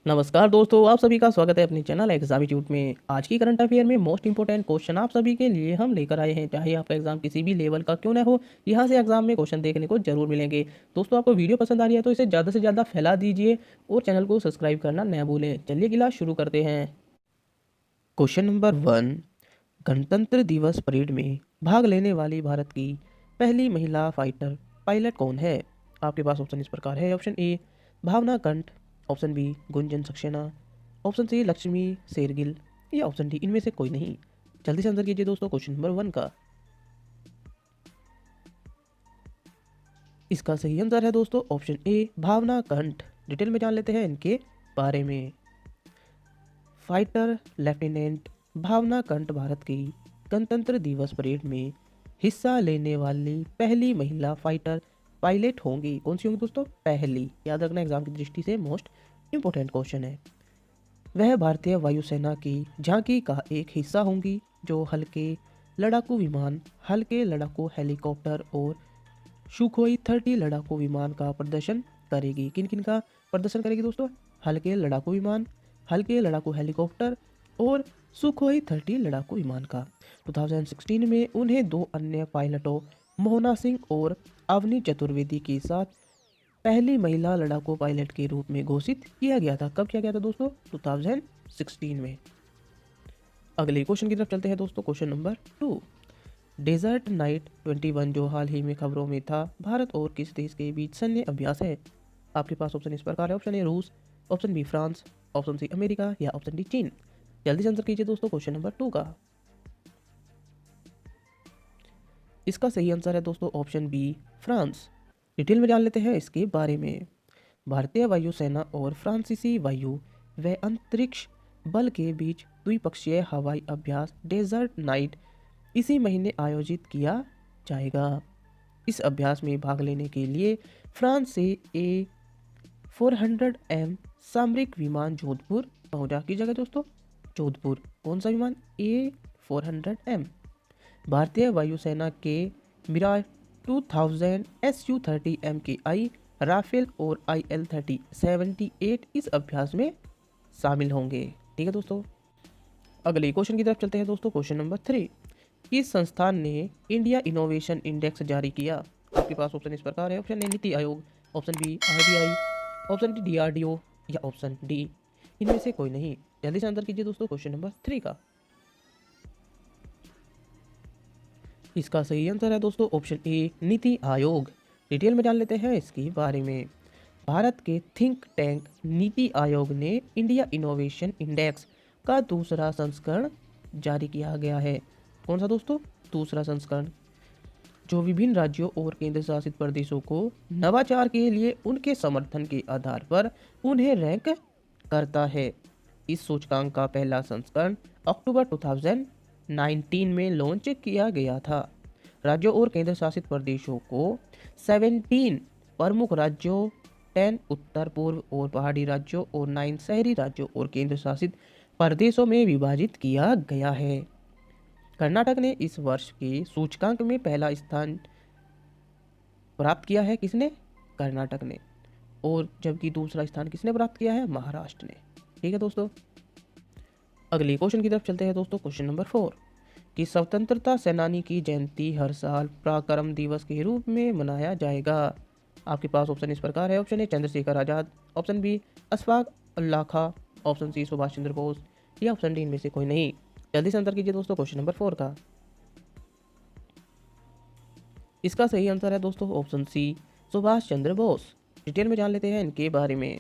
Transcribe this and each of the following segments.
नमस्कार दोस्तों, आप सभी का स्वागत है अपने चैनल एग्जाम इंस्टीट्यूट में। आज की करंट अफेयर में मोस्ट इंपोर्टेंट क्वेश्चन आप सभी के लिए हम लेकर आए हैं। चाहे आपका एग्जाम किसी भी लेवल का क्यों ना हो, यहाँ से एग्जाम में क्वेश्चन देखने को जरूर मिलेंगे। दोस्तों, आपको वीडियो पसंद आ रही है तो इसे ज़्यादा से ज़्यादा फैला दीजिए और चैनल को सब्सक्राइब करना न भूलें। चलिए क्लास शुरू करते हैं। क्वेश्चन नंबर 1, गणतंत्र दिवस परेड में भाग लेने वाली भारत की पहली महिला फाइटर पायलट कौन है? आपके पास ऑप्शन इस प्रकार है। Option A Bhavna Kanth, option B Gunjan Saxena, option C Lakshmi Shergill या ऑप्शन डी इनमें से कोई नहीं। जल्दी से आंसर कीजिए दोस्तों क्वेश्चन नंबर 1 का। इसका सही आंसर है दोस्तों ऑप्शन ए भावना कंठ। डिटेल में जान लेते हैं इनके बारे में। फाइटर लेफ्टिनेंट भावना कंठ भारत की गणतंत्र दिवस परेड में हिस्सा लेने वाली पहली महिला फाइटर पायलट होंगी। कौन सी होंगी दोस्तों? पहली। याद रखना, एग्जाम की दृष्टि से मोस्ट इंपोर्टेंट क्वेश्चन है। वह भारतीय वायुसेना की झांकी का एक हिस्सा होंगी जो हल्के लड़ाकू विमान, हल्के लड़ाकू हेलीकॉप्टर और सुखोई 30 लड़ाकू विमान का प्रदर्शन करेगी। किन किन का प्रदर्शन करेगी दोस्तों? हल्के लड़ाकू विमान, हल्के लड़ाकू हेलीकॉप्टर और सुखोई 30 लड़ाकू विमान का। 2016 में उन्हें दो अन्य पायलटों मोहना सिंह और अवनी चतुर्वेदी के साथ पहली महिला लड़ाकू पायलट के रूप में घोषित किया गया था। कब किया गया था दोस्तों? 2016 में। अगले क्वेश्चन की तरफ चलते हैं दोस्तों। क्वेश्चन नंबर 2, डेजर्ट नाइट 21 जो हाल ही में खबरों में था, भारत और किस देश के बीच सैन्य अभ्यास है? आपके पास ऑप्शन इस प्रकार है। ऑप्शन ए रूस, option B France, option C America या ऑप्शन डी चीन। जल्दी से आंसर कीजिए दोस्तों क्वेश्चन नंबर 2 का। इसका सही आंसर है दोस्तों ऑप्शन बी फ्रांस। डिटेल में जान लेते हैं इसके बारे में। भारतीय वायुसेना और फ्रांसीसी वायु व अंतरिक्ष बल के बीच द्विपक्षीय हवाई अभ्यास डेजर्ट नाइट इसी महीने आयोजित किया जाएगा। इस अभ्यास में भाग लेने के लिए फ्रांस से A400M सामरिक विमान जोधपुर पहुंचा। की जगह दोस्तों जोधपुर। कौन सा विमान? A400M। भारतीय वायुसेना के मिराज 2000 Su-30 MKI राफेल और IL-30-78 इस अभ्यास में शामिल होंगे। ठीक है दोस्तों। अगले क्वेश्चन की तरफ चलते हैं दोस्तों। क्वेश्चन नंबर 3, किस संस्थान ने इंडिया इनोवेशन इंडेक्स जारी किया? आपके पास ऑप्शन इस प्रकार है। Option A Niti Aayog, option B RBI, option D DRDO या ऑप्शन डी इनमें से कोई नहीं। जल्दी से आंसर कीजिए दोस्तों क्वेश्चन नंबर 3 का। इसका सही आंसर है दोस्तों ऑप्शन ए नीति आयोग। डिटेल में जान लेते हैं इसके बारे में। भारत के थिंक टैंक नीति आयोग ने इंडिया इनोवेशन इंडेक्स का दूसरा संस्करण जारी किया गया है। कौन सा दोस्तों? दूसरा संस्करण, जो विभिन्न राज्यों और केंद्र शासित प्रदेशों को नवाचार के लिए उनके समर्थन के आधार पर उन्हें रैंक करता है। इस सूचकांक का पहला संस्करण अक्टूबर 2019 में लॉन्च किया गया था। राज्यों और केंद्र शासित प्रदेशों को 17 प्रमुख राज्यों, 10 उत्तर पूर्व और पहाड़ी राज्यों और 9 शहरी राज्यों और केंद्र शासित प्रदेशों में विभाजित किया गया है। कर्नाटक ने इस वर्ष के सूचकांक में पहला स्थान प्राप्त किया है। किसने? कर्नाटक ने। और जबकि दूसरा स्थान किसने प्राप्त किया है? महाराष्ट्र ने। ठीक है दोस्तों। अगले क्वेश्चन की तरफ चलते हैं दोस्तों। क्वेश्चन नंबर 4, कि स्वतंत्रता सेनानी की जयंती हर साल पराक्रम दिवस के रूप में मनाया जाएगा। आपके पास ऑप्शन इस प्रकार है। Option A Chandrashekhar Azad, option B Ashfaq Ullah Khan, option C Subhash Chandra Bose या ऑप्शन डी इनमें से कोई नहीं। जल्दी से आंसर कीजिए दोस्तों क्वेश्चन नंबर 4 का। इसका सही आंसर है दोस्तों option C Subhash Chandra Bose. Detail में जान लेते हैं इनके बारे में।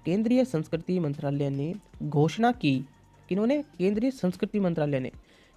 केंद्रीय संस्कृति मंत्रालय ने घोषणा की, किन्होंने? केंद्रीय संस्कृति मंत्रालय ने,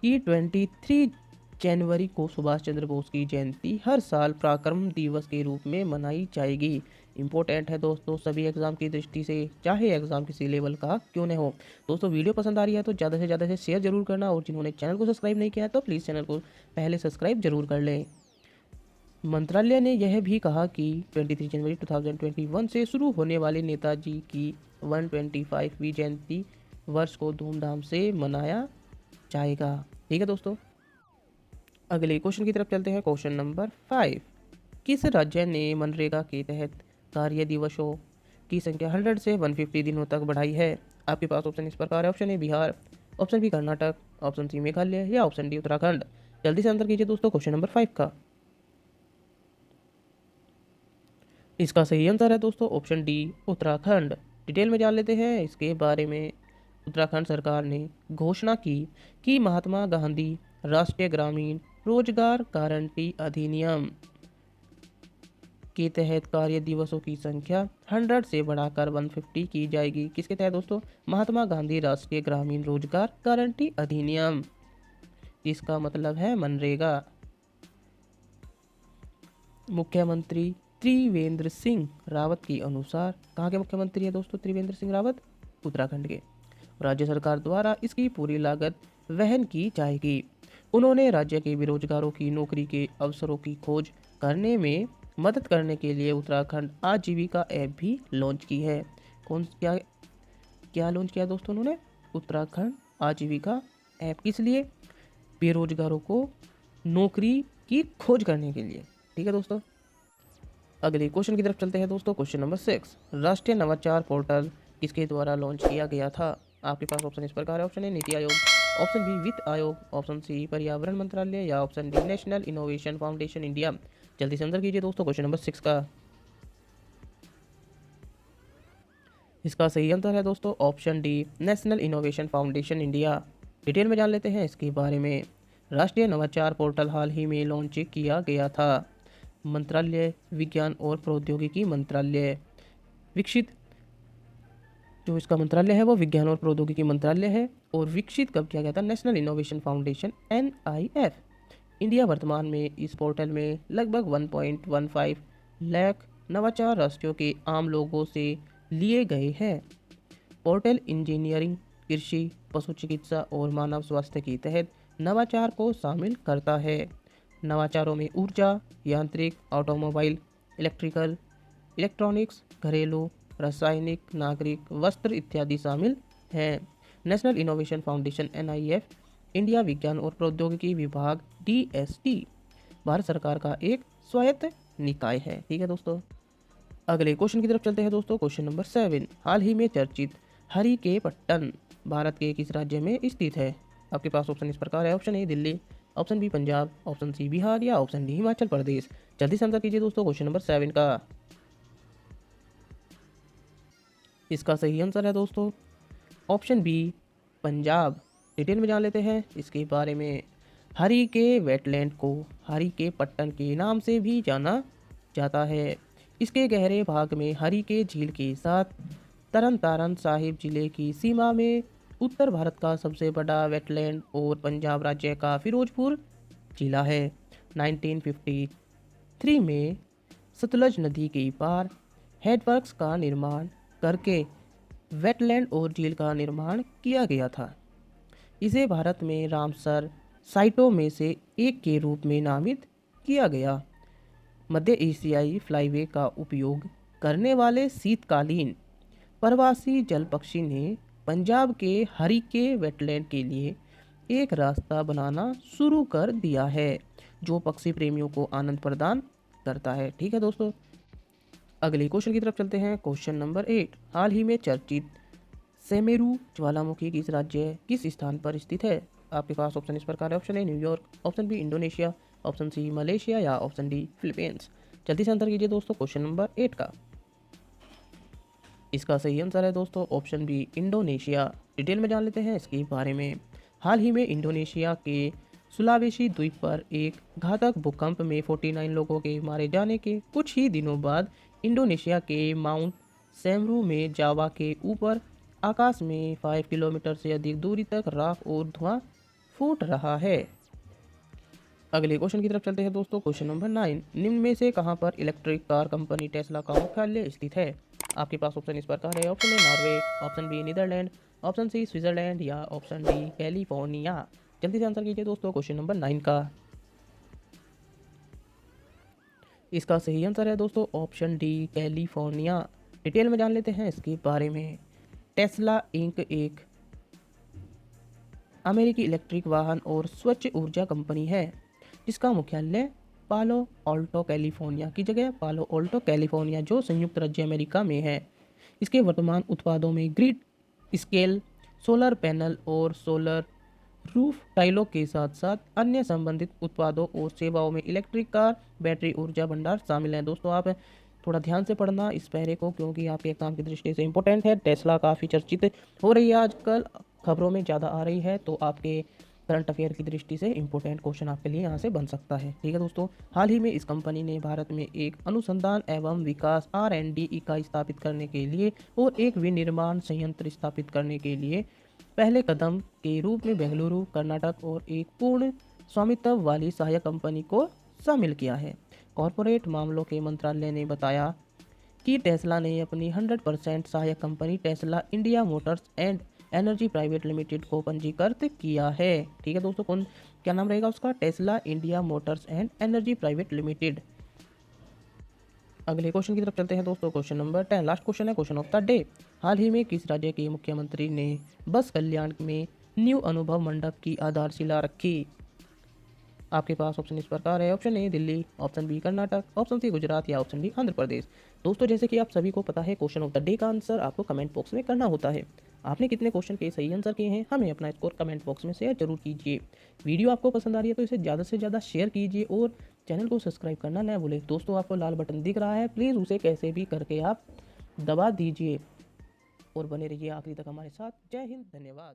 कि 23 जनवरी को सुभाष चंद्र बोस की जयंती हर साल पराक्रम दिवस के रूप में मनाई जाएगी। इंपॉर्टेंट है दोस्तों सभी एग्जाम की दृष्टि से, चाहे एग्जाम किसी लेवल का क्यों न हो। दोस्तों वीडियो पसंद आ रही है तो ज़्यादा से ज़्यादा से शेयर जरूर करना, और जिन्होंने चैनल को सब्सक्राइब नहीं किया है तो प्लीज़ चैनल को पहले सब्सक्राइब जरूर कर लें। मंत्रालय ने यह भी कहा कि 23 जनवरी 2021 से शुरू होने वाले नेताजी की 125वीं जयंती वर्ष को धूमधाम से मनाया जाएगा। ठीक है दोस्तों। अगले क्वेश्चन की तरफ चलते हैं। क्वेश्चन नंबर 5, किस राज्य ने मनरेगा के तहत कार्य दिवसों की संख्या 100 से 150 दिनों तक बढ़ाई है। आपके पास ऑप्शन इस प्रकार है। Option A Bihar, option B Karnataka, option C Meghalaya या ऑप्शन डी उत्तराखंड। जल्दी से आंसर कीजिए दोस्तों क्वेश्चन नंबर 5 का। इसका सही आंसर है दोस्तों ऑप्शन डी उत्तराखंड। डिटेल में जान लेते हैं इसके बारे में। उत्तराखंड सरकार ने घोषणा की कि महात्मा गांधी राष्ट्रीय ग्रामीण रोजगार गारंटी अधिनियम के तहत कार्य दिवसों की संख्या 100 से बढ़ाकर 150 की जाएगी। किसके तहत दोस्तों? महात्मा गांधी राष्ट्रीय ग्रामीण रोजगार गारंटी अधिनियम, जिसका मतलब है मनरेगा। मुख्यमंत्री त्रिवेंद्र सिंह रावत के अनुसार, कहाँ के मुख्यमंत्री है दोस्तों त्रिवेंद्र सिंह रावत? उत्तराखंड के। राज्य सरकार द्वारा इसकी पूरी लागत वहन की जाएगी। उन्होंने राज्य के बेरोजगारों की नौकरी के अवसरों की खोज करने में मदद करने के लिए उत्तराखंड आजीविका ऐप भी लॉन्च की है। कौन क्या क्या लॉन्च किया दोस्तों उन्होंने? उत्तराखंड आजीविका ऐप। किस लिए? बेरोजगारों को नौकरी की खोज करने के लिए। ठीक है दोस्तों, अगले क्वेश्चन की तरफ चलते हैं दोस्तों। क्वेश्चन नंबर 6, राष्ट्रीय नवाचार पोर्टल किसके द्वारा लॉन्च किया गया था? आपके पास ऑप्शन इस प्रकार है। Option A Niti Aayog, option B वित्त आयोग, ऑप्शन सी पर्यावरण मंत्रालय या option D national innovation foundation India. जल्दी से आंसर कीजिए दोस्तों क्वेश्चन नंबर 6 का। इसका सही आंसर है दोस्तों option D national innovation foundation India. Detail में जान लेते हैं इसके बारे में। राष्ट्रीय नवाचार पोर्टल हाल ही में लॉन्च किया गया था। मंत्रालय विज्ञान और प्रौद्योगिकी मंत्रालय विकसित, जो इसका मंत्रालय है वो विज्ञान और प्रौद्योगिकी मंत्रालय है, और विकसित कब किया गया था? National innovation foundation NIF India. वर्तमान में इस पोर्टल में लगभग 1.15 लाख नवाचार राष्ट्रों के आम लोगों से लिए गए हैं। पोर्टल इंजीनियरिंग, कृषि, पशु चिकित्सा और मानव स्वास्थ्य के तहत नवाचार को शामिल करता है। नवाचारों में ऊर्जा, यांत्रिक, ऑटोमोबाइल, इलेक्ट्रिकल, इलेक्ट्रॉनिक्स, घरेलू, रासायनिक, नागरिक, वस्त्र इत्यादि शामिल हैं। National innovation foundation NIF India विज्ञान और प्रौद्योगिकी विभाग DST भारत सरकार का एक स्वायत्त निकाय है। ठीक है दोस्तों, अगले क्वेश्चन की तरफ चलते हैं दोस्तों। क्वेश्चन नंबर 7, हाल ही में चर्चित हरी के पट्टन भारत के किस राज्य में स्थित है? आपके पास ऑप्शन इस प्रकार है। Option A Delhi, option B Punjab, option C Bihar या ऑप्शन डी हिमाचल प्रदेश। जल्दी से आंसर कीजिए दोस्तों क्वेश्चन नंबर 7 का। इसका सही आंसर है दोस्तों ऑप्शन बी पंजाब। डिटेल में जान लेते हैं इसके बारे में। हरी के वेटलैंड को हरी के पट्टन के नाम से भी जाना जाता है। इसके गहरे भाग में हरी के झील के साथ तरन तारन साहिब जिले की सीमा में उत्तर भारत का सबसे बड़ा वेटलैंड और पंजाब राज्य का फिरोजपुर जिला है। 1953 में सतलज नदी के पार हेडवर्क्स का निर्माण करके वेटलैंड और झील का निर्माण किया गया था। इसे भारत में रामसर साइटों में से एक के रूप में नामित किया गया। मध्य एशियाई फ्लाईवे का उपयोग करने वाले शीतकालीन प्रवासी जल पक्षी ने पंजाब के हरी के वेटलैंड के लिए एक रास्ता बनाना शुरू कर दिया है, जो पक्षी प्रेमियों को आनंद प्रदान करता है। ठीक है दोस्तों, अगले क्वेश्चन की तरफ चलते हैं। क्वेश्चन नंबर 8, हाल ही में चर्चित सेमेरू ज्वालामुखी किस राज्य किस स्थान पर स्थित है? आपके पास ऑप्शन इस प्रकार है। Option A New York, option B Indonesia, option C Malaysia या ऑप्शन डी फिलीपींस। जल्दी से आंसर कीजिए दोस्तों क्वेश्चन नंबर 8 का। इसका सही आंसर है दोस्तों ऑप्शन बी इंडोनेशिया। डिटेल में जान लेते हैं इसके बारे में। हाल ही में इंडोनेशिया के सुलावेशी द्वीप पर एक घातक भूकंप में 49 लोगों के मारे जाने के कुछ ही दिनों बाद इंडोनेशिया के माउंट सेमरू में जावा के ऊपर आकाश में 5 किलोमीटर से अधिक दूरी तक राख और धुआं फूट रहा है। अगले क्वेश्चन की तरफ चलते हैं दोस्तों। क्वेश्चन नंबर 9, निम्न में से कहां पर इलेक्ट्रिक कार कंपनी टेस्ला का मुख्यालय स्थित है? आपके पास ऑप्शन इस प्रकार है। Option A Norway, option B Netherland, option C Switzerland या ऑप्शन डी कैलिफोर्निया। जल्दी से आंसर कीजिए दोस्तों क्वेश्चन नंबर 9 का। इसका सही आंसर है दोस्तों ऑप्शन डी कैलिफोर्निया। डिटेल में जान लेते हैं इसके बारे में। टेस्ला इंक एक अमेरिकी इलेक्ट्रिक वाहन और स्वच्छ ऊर्जा कंपनी है, जिसका मुख्यालय पालो ऑल्टो कैलिफोर्निया की जगह पालो ऑल्टो कैलिफोर्निया जो संयुक्त राज्य अमेरिका में है। इसके वर्तमान उत्पादों में ग्रिड स्केल सोलर पैनल और सोलर रूफ टाइलों के साथ साथ अन्य संबंधित उत्पादों और सेवाओं में इलेक्ट्रिक कार, बैटरी ऊर्जा भंडार शामिल हैं। दोस्तों आप थोड़ा ध्यान से पढ़ना इस पैरे को, क्योंकि आपके एग्जाम की दृष्टि से इंपॉर्टेंट है। टेस्ला काफ़ी चर्चित हो रही है आजकल, खबरों में ज़्यादा आ रही है, तो आपके करंट अफेयर की दृष्टि से इंपॉर्टेंट क्वेश्चन आपके लिए यहाँ से बन सकता है। ठीक है दोस्तों, हाल ही में इस कंपनी ने भारत में एक अनुसंधान एवं विकास R&D इकाई स्थापित करने के लिए और एक विनिर्माण संयंत्र स्थापित करने के लिए पहले कदम के रूप में बेंगलुरु, कर्नाटक और एक पूर्ण स्वामित्व वाली सहायक कंपनी को शामिल किया है। कॉरपोरेट मामलों के मंत्रालय ने बताया कि टेस्ला ने अपनी 100% सहायक company Tesla India Motors and energy private limited को पंजीकृत किया है। ठीक है दोस्तों, कौन क्या नाम रहेगा उसका? Tesla India Motors and energy private limited. अगले क्वेश्चन की तरफ चलते हैं दोस्तों। क्वेश्चन नंबर 10 लास्ट क्वेश्चन है, क्वेश्चन ऑफ द डे। हाल ही में किस राज्य के मुख्यमंत्री ने बस कल्याण में न्यू अनुभव मंडप की आधारशिला रखी? आपके पास ऑप्शन इस प्रकार है। Option A Delhi, option B Karnataka, option C Gujarat या ऑप्शन डी आंध्र प्रदेश। दोस्तों जैसे कि आप सभी को पता है, क्वेश्चन ऑफ द डे का आंसर आपको कमेंट बॉक्स में करना होता है। आपने कितने क्वेश्चन के सही आंसर किए हैं हमें अपना स्कोर कमेंट बॉक्स में शेयर जरूर कीजिए। वीडियो आपको पसंद आ रही है तो इसे ज़्यादा से ज़्यादा शेयर कीजिए और चैनल को सब्सक्राइब करना न भूलें। दोस्तों आपको लाल बटन दिख रहा है, प्लीज़ उसे कैसे भी करके आप दबा दीजिए और बने रहिए आखिरी तक हमारे साथ। जय हिंद, धन्यवाद।